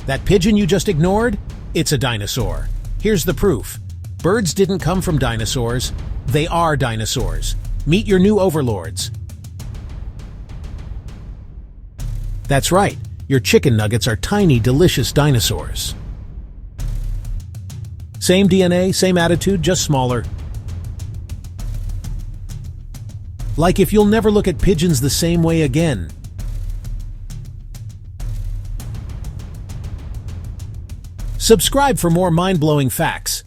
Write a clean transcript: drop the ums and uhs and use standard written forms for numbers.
That pigeon you just ignored? It's a dinosaur. Here's the proof. Birds didn't come from dinosaurs. They are dinosaurs. Meet your new overlords. That's right. Your chicken nuggets are tiny, delicious dinosaurs. Same DNA, same attitude, just smaller. Like if you'll never look at pigeons the same way again. Subscribe for more mind-blowing facts.